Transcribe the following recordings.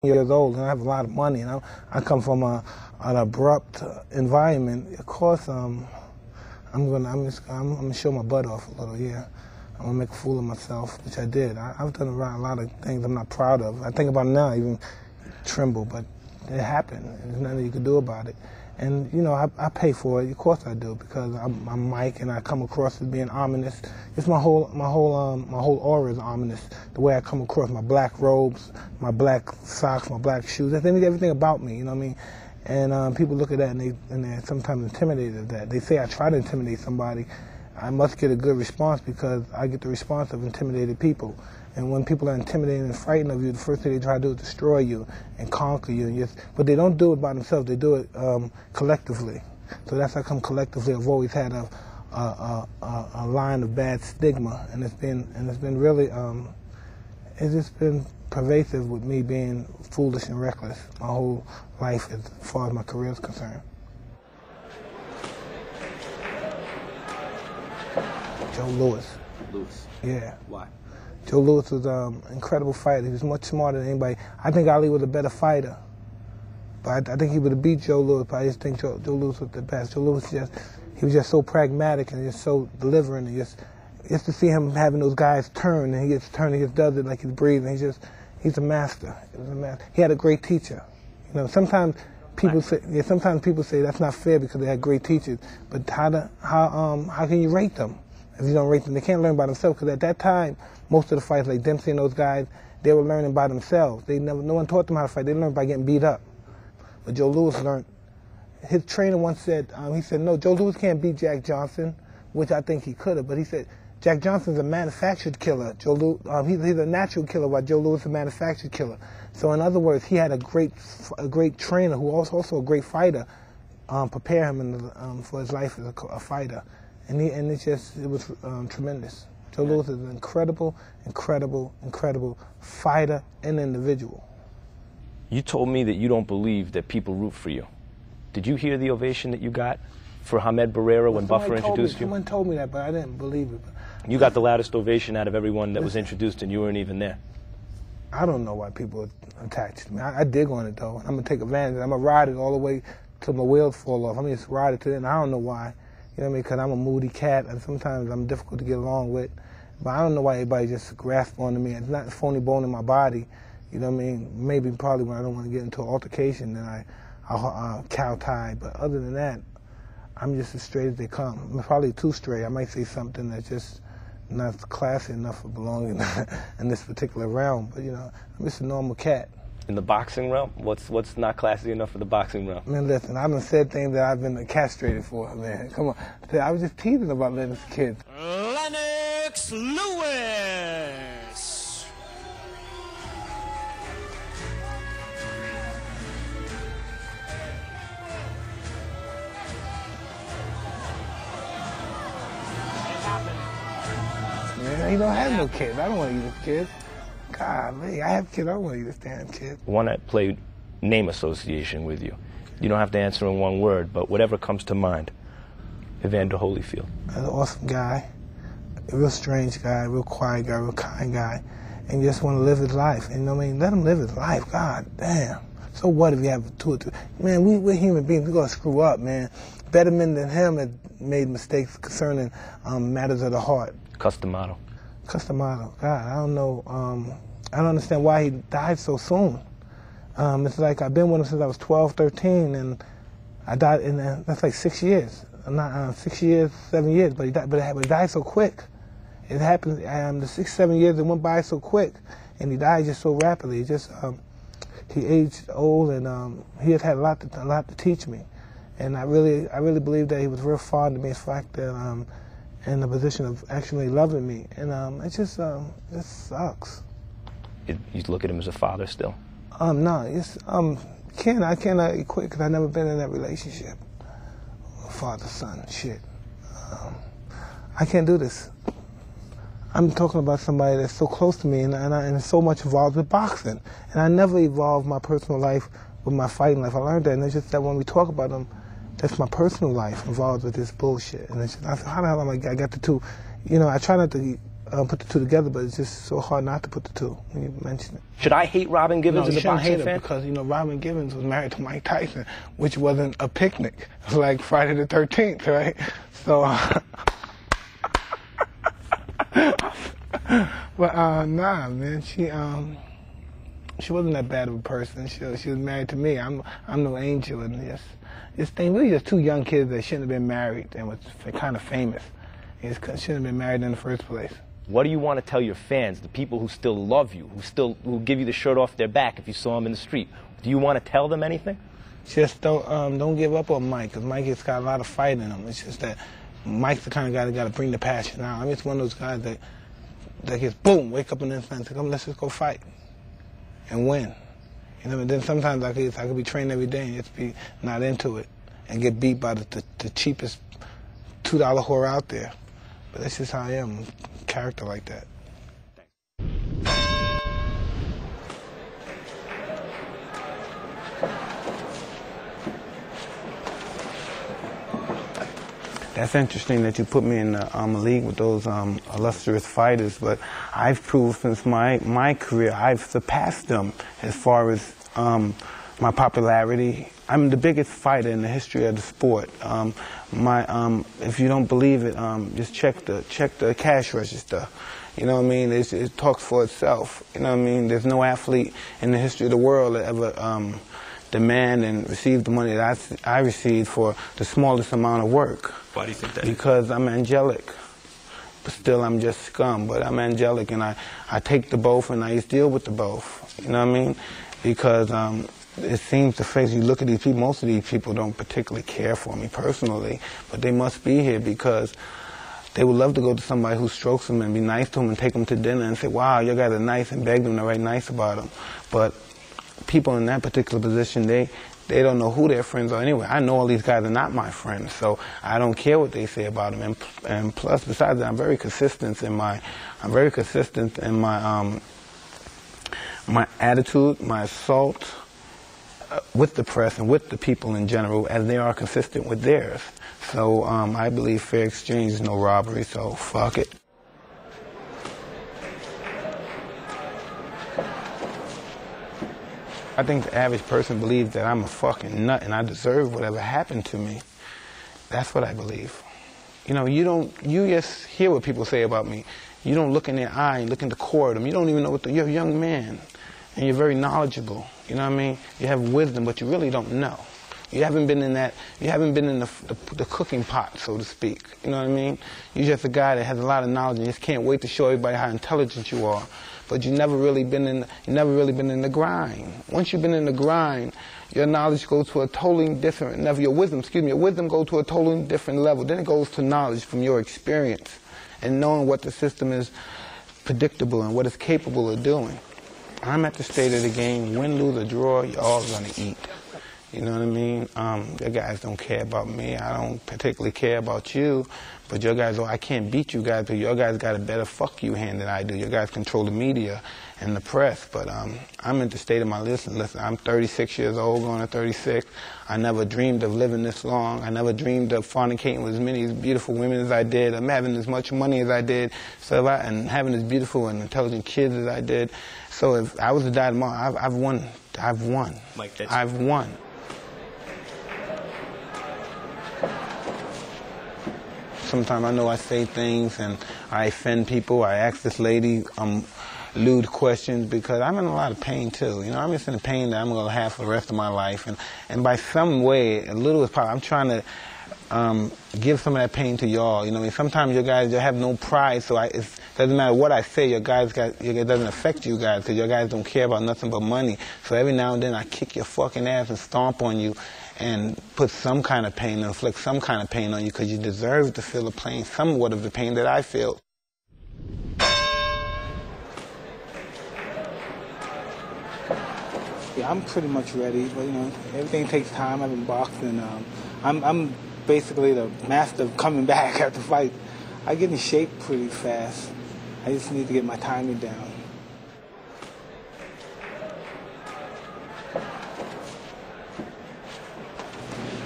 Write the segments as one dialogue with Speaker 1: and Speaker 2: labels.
Speaker 1: years old and I have a lot of money, and I come from an abrupt environment. Of course, I'm gonna show my butt off a little. Yeah, I'm gonna make a fool of myself, which I did. I've done a lot of things I'm not proud of. I think about it now, I even tremble, but it happened. There's nothing you can do about it. And you know, I pay for it. Of course I do, because I'm Mike, and I come across as being ominous. It's my whole aura is ominous. The way I come across, my black robes, my black socks, my black shoes. That's everything about me. You know what I mean? And people look at that and they're sometimes intimidated at that. They say I try to intimidate somebody. I must get a good response, because I get the response of intimidated people. And when people are intimidated and frightened of you, the first thing they try to do is destroy you and conquer you. But they don't do it by themselves. They do it collectively. So that's how come collectively I've always had a line of bad stigma, and it's been really it's just been pervasive with me being foolish and reckless my whole life as far as my career is concerned. Joe Louis.
Speaker 2: Louis.
Speaker 1: Yeah.
Speaker 2: Why?
Speaker 1: Joe Louis was an incredible fighter. He was much smarter than anybody. I think Ali was a better fighter, but I think he would have beat Joe Louis, but I just think Joe Louis was the best. Joe Louis he was just so pragmatic and just so delivering, and just to see him having those guys turn, and he just does it like he's breathing. He's a master. He had a great teacher. You know, sometimes people say that's not fair because they had great teachers, but how can you rate them? If you don't rate them, they can't learn by themselves, because at that time, most of the fights, like Dempsey and those guys, they were learning by themselves. No one taught them how to fight. They learned by getting beat up. But Joe Louis learned. His trainer once said, he said, no, Joe Louis can't beat Jack Johnson, which I think he could have, but he said, Jack Johnson's a manufactured killer. Joe Louis, he's a natural killer, while Joe Louis is a manufactured killer. So in other words, he had a great trainer who was also a great fighter, prepare him for his life as a fighter. And it was tremendous. Joe Louis is an incredible fighter and individual.
Speaker 2: You told me that you don't believe that people root for you. Did you hear the ovation that you got for Hamed Barrera when Buffer introduced you?
Speaker 1: Someone told me that, but I didn't believe it.
Speaker 2: You got the loudest ovation out of everyone that was introduced, and you weren't even there.
Speaker 1: I don't know why people attached to me. I dig on it, though. I'm going to take advantage. I'm going to ride it all the way till my wheels fall off. I'm going to just ride it to the end. I don't know why. You know what I mean? Because I'm a moody cat, and sometimes I'm difficult to get along with. But I don't know why everybody just grasps onto me. It's not a phony bone in my body. You know what I mean? Maybe probably when I don't want to get into an altercation, then I'll cow tie. But other than that, I'm just as straight as they come. I'm probably too straight. I might say something that's just not classy enough for belonging in this particular realm. But, you know, I'm just a normal cat.
Speaker 2: In the boxing realm? What's not classy enough for the boxing realm?
Speaker 1: Man, listen, I've been said things that I've been castrated for, man. Come on. I was just teasing about Lennox kids.
Speaker 3: Lennox Lewis!
Speaker 1: Man, he don't have no kids. I don't want to eat his kids. Golly, I have kids. I don't want to eat this damn kid.
Speaker 2: I want to play name association with you. You don't have to answer in one word, but whatever comes to mind. Evander Holyfield.
Speaker 1: An awesome guy, a real strange guy, a real quiet guy, a real kind guy, and just want to live his life. And you know what I mean? Let him live his life. God damn. So what if you have two or three? Man, we're human beings. We're going to screw up, man. Better men than him have made mistakes concerning matters of the heart.
Speaker 2: Customato.
Speaker 1: God, I don't know. I don't understand why he died so soon. It's like I've been with him since I was 12, 13, and I died that's like 6 years. Not 6 years, 7 years, but he died so quick. It happened, the 6, 7 years that went by so quick, and he died just so rapidly. He aged old, and he had a lot to teach me. And I really believe that he was real fond of me. In fact, that in the position of actually loving me, and it just sucks.
Speaker 2: You look at him as a father still?
Speaker 1: No, I cannot equate, because I've never been in that relationship. Father-son, shit. I can't do this. I'm talking about somebody that's so close to me, and so much involved with boxing. And I never evolved my personal life with my fighting life. I learned that, and it's just that when we talk about them, that's my personal life involved with this bullshit. And it's just, how the hell am I got the two? You know, I try not to put the two together, but it's just so hard not to put the two when you mention it.
Speaker 2: Should I hate Robin Givens
Speaker 1: No,
Speaker 2: as
Speaker 1: you
Speaker 2: a
Speaker 1: shouldn't
Speaker 2: boxing
Speaker 1: hate him
Speaker 2: fan?
Speaker 1: because, Robin Givens was married to Mike Tyson, which wasn't a picnic. It was like Friday the 13th, right? So, but nah, man, she wasn't that bad of a person. She was married to me. I'm no angel, and this thing, we were just two young kids that shouldn't have been married and was kind of famous. Shouldn't have been married in the first place.
Speaker 2: What do you want to tell your fans, the people who still love you, who give you the shirt off their back if you saw them in the street? Do you want to tell them anything?
Speaker 1: Just don't give up on Mike, because Mike has got a lot of fight in him. It's just that Mike's the kind of guy that got to bring the passion out. I mean, it's one of those guys that gets, boom, wake up in the instant and say, come, let's just go fight and win. And then sometimes I could be trained every day and just be not into it and get beat by the cheapest $2 whore out there. But that's just how I am, a character like that. That's interesting that you put me in the league with those illustrious fighters, but I've proved since my career, I've surpassed them as far as my popularity. I'm the biggest fighter in the history of the sport. If you don't believe it, just check the cash register. You know what I mean? It talks for itself. You know what I mean? There's no athlete in the history of the world that ever demand and receive the money that I received for the smallest amount of work.
Speaker 2: Why do you think that?
Speaker 1: Because I'm angelic. But still, I'm just scum. But I'm angelic, and I take the both, and I just deal with the both. You know what I mean? Because it seems to face, you look at these people, most of these people don't particularly care for me personally, but they must be here because they would love to go to somebody who strokes them and be nice to them and take them to dinner and say, wow, you guys are nice, and beg them to write nice about them. But people in that particular position, they don't know who their friends are anyway. I know all these guys are not my friends, so I don't care what they say about them. And plus, besides that, I'm very consistent in my my attitude, my assault with the press and with the people in general, as they are consistent with theirs. So I believe fair exchange is no robbery, so fuck it. I think the average person believes that I'm a fucking nut and I deserve whatever happened to me. That's what I believe. You just hear what people say about me. You don't look in their eye and look in the core of them. You don't even know you're a young man and you're very knowledgeable. You know what I mean? You have wisdom, but you really don't know. You haven't been in the cooking pot, so to speak. You know what I mean? You're just a guy that has a lot of knowledge and just can't wait to show everybody how intelligent you are. But you've never really been in the grind. Once you've been in the grind, your knowledge goes to a totally different level. Your wisdom goes to a totally different level. Then it goes to knowledge from your experience and knowing what the system is predictable and what it's capable of doing. I'm at the state of the game. Win, lose, or draw, you're all gonna eat. You know what I mean? Your guys don't care about me. I don't particularly care about you. But your guys, I can't beat you guys, but your guys got a better fuck you hand than I do. Your guys control the media and the press. But I'm in the state of my listen, I'm 36 years old, going to 36. I never dreamed of living this long. I never dreamed of fornicating with as many beautiful women as I did. I'm having as much money as I did, and having as beautiful and intelligent kids as I did. So if I was to die tomorrow, I've won. I've won. I've won. Sometimes I know I say things and I offend people. I ask this lady lewd questions because I'm in a lot of pain too. I'm just in a pain that I'm going to have for the rest of my life. And by some way, a little is probably, I'm trying to give some of that pain to y'all. Sometimes you guys have no pride, so it doesn't matter what I say. It doesn't affect you guys because your guys don't care about nothing but money. So every now and then I kick your fucking ass and stomp on you and put some kind of pain, inflict some kind of pain on you because you deserve to feel the pain, somewhat of the pain that I feel. Yeah, I'm pretty much ready, but everything takes time. I've been boxing. I'm basically the master of coming back after fight. I get in shape pretty fast. I just need to get my timing down.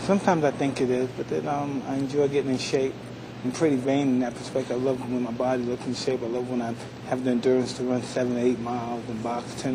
Speaker 1: Sometimes I think it is, but then I enjoy getting in shape. I'm pretty vain in that perspective. I love when my body looks in shape. I love when I have the endurance to run 7 to 8 miles and box 10